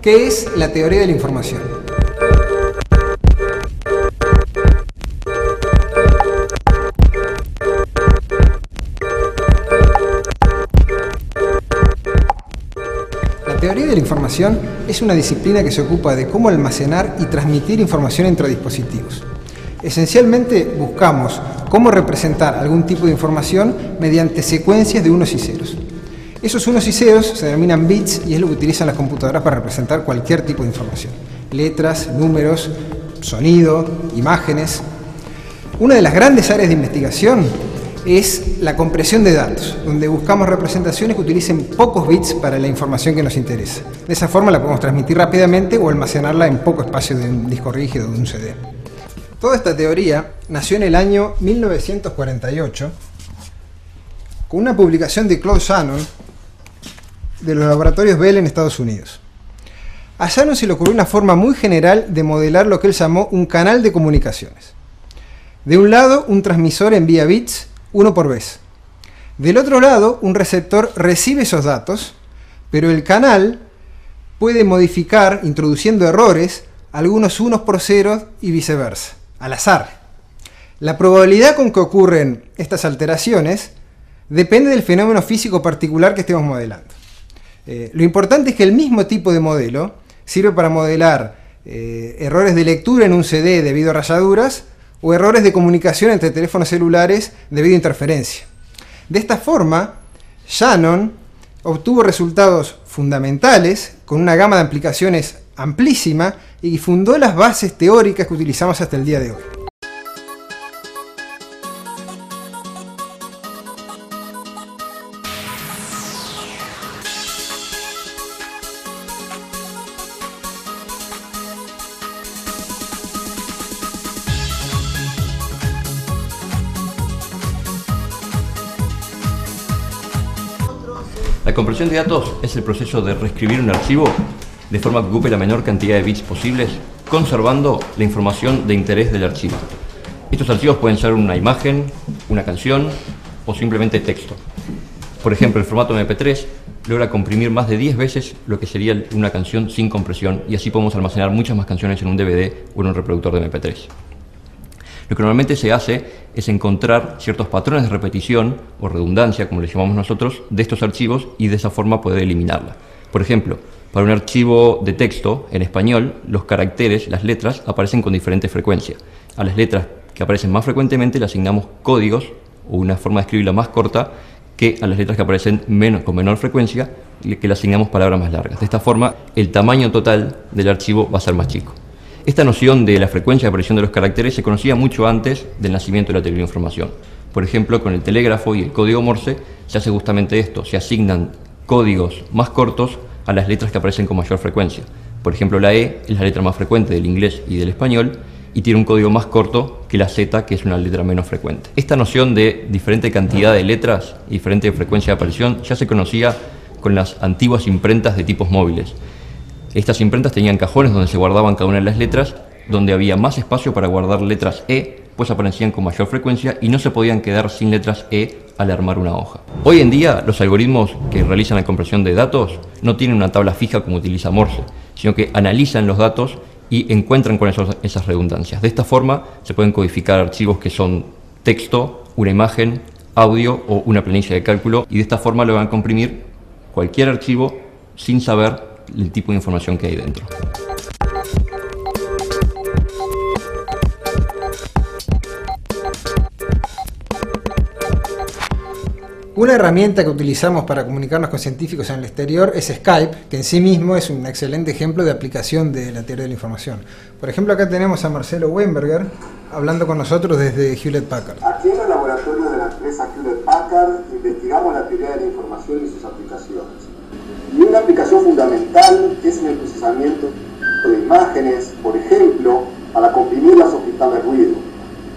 ¿Qué es la teoría de la información? La teoría de la información es una disciplina que se ocupa de cómo almacenar y transmitir información entre dispositivos. Esencialmente buscamos cómo representar algún tipo de información mediante secuencias de unos y ceros. Esos unos y ceros se denominan bits y es lo que utilizan las computadoras para representar cualquier tipo de información. Letras, números, sonido, imágenes. Una de las grandes áreas de investigación es la compresión de datos, donde buscamos representaciones que utilicen pocos bits para la información que nos interesa. De esa forma la podemos transmitir rápidamente o almacenarla en poco espacio de un disco rígido o de un CD. Toda esta teoría nació en el año 1948 con una publicación de Claude Shannon de los laboratorios Bell en Estados Unidos. A Shannon se le ocurrió una forma muy general de modelar lo que él llamó un canal de comunicaciones. De un lado, un transmisor envía bits uno por vez. Del otro lado, un receptor recibe esos datos, pero el canal puede modificar, introduciendo errores, algunos unos por ceros y viceversa, al azar. La probabilidad con que ocurren estas alteraciones depende del fenómeno físico particular que estemos modelando. Lo importante es que el mismo tipo de modelo sirve para modelar errores de lectura en un CD debido a rayaduras o errores de comunicación entre teléfonos celulares debido a interferencia. De esta forma, Shannon obtuvo resultados fundamentales con una gama de aplicaciones amplísima y fundó las bases teóricas que utilizamos hasta el día de hoy. La compresión de datos es el proceso de reescribir un archivo de forma que ocupe la menor cantidad de bits posibles, conservando la información de interés del archivo. Estos archivos pueden ser una imagen, una canción o simplemente texto. Por ejemplo, el formato MP3 logra comprimir más de 10 veces lo que sería una canción sin compresión, y así podemos almacenar muchas más canciones en un DVD o en un reproductor de MP3. Lo que normalmente se hace es encontrar ciertos patrones de repetición o redundancia, como le llamamos nosotros, de estos archivos y de esa forma poder eliminarla. Por ejemplo, para un archivo de texto en español, los caracteres, las letras, aparecen con diferente frecuencia. A las letras que aparecen más frecuentemente le asignamos códigos o una forma de escribirla más corta, que a las letras que aparecen con menor frecuencia, que le asignamos palabras más largas. De esta forma, el tamaño total del archivo va a ser más chico. Esta noción de la frecuencia de aparición de los caracteres se conocía mucho antes del nacimiento de la teoría de la información. Por ejemplo, con el telégrafo y el código Morse se hace justamente esto: se asignan códigos más cortos a las letras que aparecen con mayor frecuencia. Por ejemplo, la E es la letra más frecuente del inglés y del español y tiene un código más corto que la Z, que es una letra menos frecuente. Esta noción de diferente cantidad de letras y diferente frecuencia de aparición ya se conocía con las antiguas imprentas de tipos móviles. Estas imprentas tenían cajones donde se guardaban cada una de las letras, donde había más espacio para guardar letras E, pues aparecían con mayor frecuencia y no se podían quedar sin letras E al armar una hoja. Hoy en día, los algoritmos que realizan la compresión de datos no tienen una tabla fija como utiliza Morse, sino que analizan los datos y encuentran con esas redundancias. De esta forma se pueden codificar archivos que son texto, una imagen, audio o una planilla de cálculo, y de esta forma logran comprimir cualquier archivo sin saber el tipo de información que hay dentro. Una herramienta que utilizamos para comunicarnos con científicos en el exterior es Skype, que en sí mismo es un excelente ejemplo de aplicación de la teoría de la información. Por ejemplo, acá tenemos a Marcelo Weinberger hablando con nosotros desde Hewlett Packard. Aquí en el laboratorio de la empresa Hewlett Packard investigamos la teoría de la información y sus aplicaciones. Y una aplicación fundamental es en el procesamiento de imágenes, por ejemplo, para comprimirlas o quitarle ruido.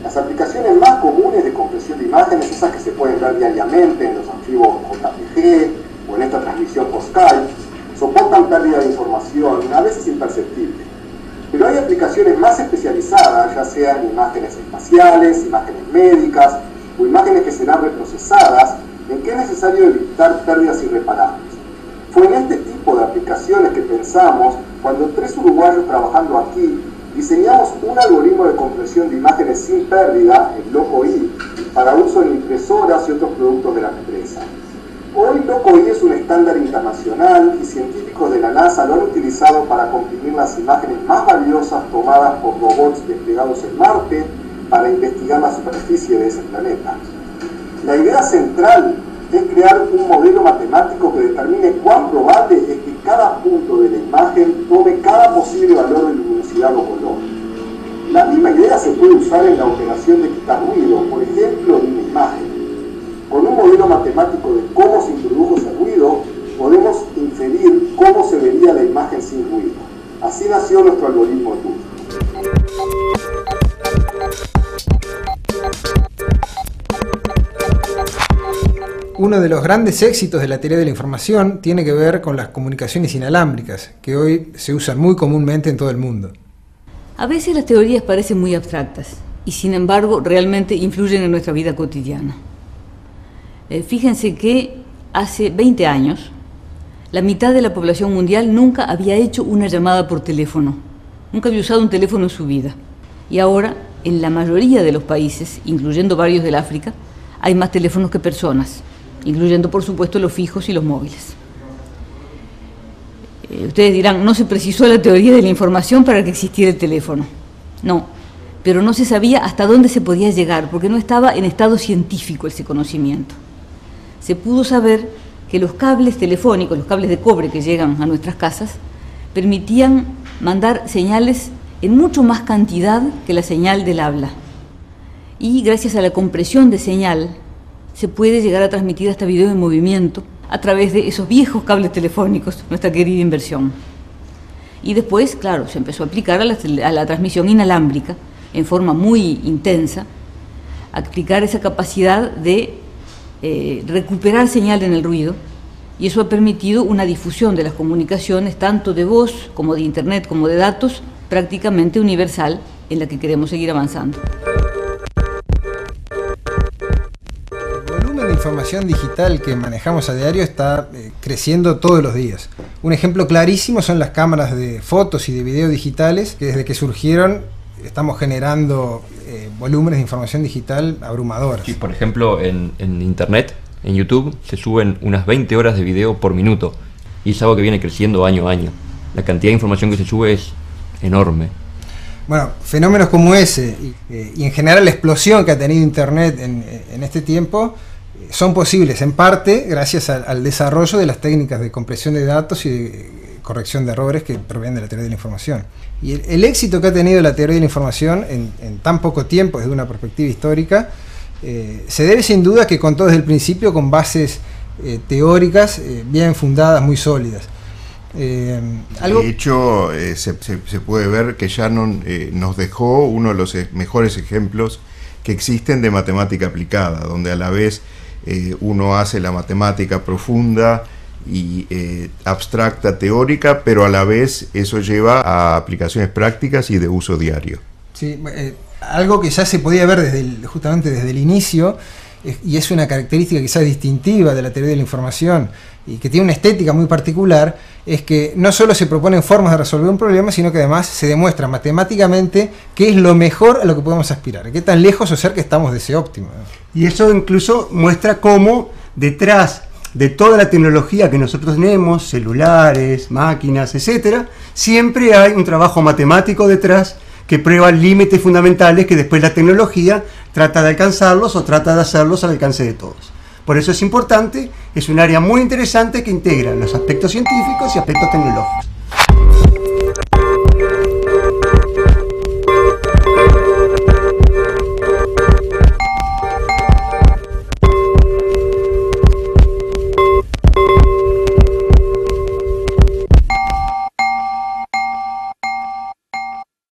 Las aplicaciones más comunes de compresión de imágenes, esas que se pueden ver diariamente en los archivos JPG o en esta transmisión por Skype, soportan pérdida de información, a veces imperceptible. Pero hay aplicaciones más especializadas, ya sean imágenes espaciales, imágenes médicas o imágenes que serán reprocesadas, en que es necesario evitar pérdidas irreparables. Fue en este tipo de aplicaciones que pensamos Cuando 3 uruguayos trabajando aquí diseñamos un algoritmo de compresión de imágenes sin pérdida, el LocoI, para uso en impresoras y otros productos de la empresa. Hoy LocoI es un estándar internacional y científicos de la NASA lo han utilizado para comprimir las imágenes más valiosas tomadas por robots desplegados en Marte para investigar la superficie de ese planeta. La idea central es crear un modelo matemático que determine cuán probable es que cada punto de la imagen tome cada posible valor de luminosidad o color. La misma idea se puede usar en la operación de quitar ruido, por ejemplo, de una imagen. Con un modelo matemático de cómo se introdujo ese ruido, podemos inferir cómo se vería la imagen sin ruido. Así nació nuestro algoritmo TUF. Uno de los grandes éxitos de la teoría de la información tiene que ver con las comunicaciones inalámbricas, que hoy se usan muy comúnmente en todo el mundo. A veces las teorías parecen muy abstractas y sin embargo realmente influyen en nuestra vida cotidiana. Fíjense que hace 20 años la mitad de la población mundial nunca había hecho una llamada por teléfono, nunca había usado un teléfono en su vida. Y ahora, en la mayoría de los países, incluyendo varios del África, hay más teléfonos que personas, incluyendo por supuesto los fijos y los móviles. Ustedes dirán, no se precisó la teoría de la información para que existiera el teléfono. No, pero no se sabía hasta dónde se podía llegar, porque no estaba en estado científico ese conocimiento. Se pudo saber que los cables telefónicos, los cables de cobre que llegan a nuestras casas, permitían mandar señales en mucho más cantidad que la señal del habla. Y gracias a la compresión de señal, se puede llegar a transmitir hasta video en movimiento a través de esos viejos cables telefónicos, nuestra querida invención. Y después, claro, se empezó a aplicar a la transmisión inalámbrica en forma muy intensa, a aplicar esa capacidad de recuperar señal en el ruido, y eso ha permitido una difusión de las comunicaciones, tanto de voz como de internet como de datos, prácticamente universal, en la que queremos seguir avanzando. La información digital que manejamos a diario está creciendo todos los días. Un ejemplo clarísimo son las cámaras de fotos y de video digitales, que desde que surgieron estamos generando volúmenes de información digital abrumadores. Sí, por ejemplo, en Internet, en YouTube, se suben unas 20 horas de video por minuto, y es algo que viene creciendo año a año. La cantidad de información que se sube es enorme. Bueno, fenómenos como ese y en general la explosión que ha tenido Internet en este tiempo son posibles en parte gracias al desarrollo de las técnicas de compresión de datos y de corrección de errores que provienen de la teoría de la información. Y el éxito que ha tenido la teoría de la información en tan poco tiempo desde una perspectiva histórica se debe sin duda a que contó desde el principio con bases teóricas bien fundadas, muy sólidas. De hecho, se puede ver que Shannon nos dejó uno de los mejores ejemplos que existen de matemática aplicada, donde a la vez uno hace la matemática profunda y abstracta, teórica, pero a la vez eso lleva a aplicaciones prácticas y de uso diario. Sí, algo que ya se podía ver justamente desde el inicio, y es una característica quizás distintiva de la teoría de la información y que tiene una estética muy particular, es que no solo se proponen formas de resolver un problema, sino que además se demuestra matemáticamente qué es lo mejor a lo que podemos aspirar, qué tan lejos o cerca estamos de ese óptimo. Y eso incluso muestra cómo detrás de toda la tecnología que nosotros tenemos, celulares, máquinas, etcétera, siempre hay un trabajo matemático detrás que prueba límites fundamentales que después la tecnología trata de alcanzarlos o trata de hacerlos al alcance de todos. Por eso es importante, es un área muy interesante que integra los aspectos científicos y aspectos tecnológicos.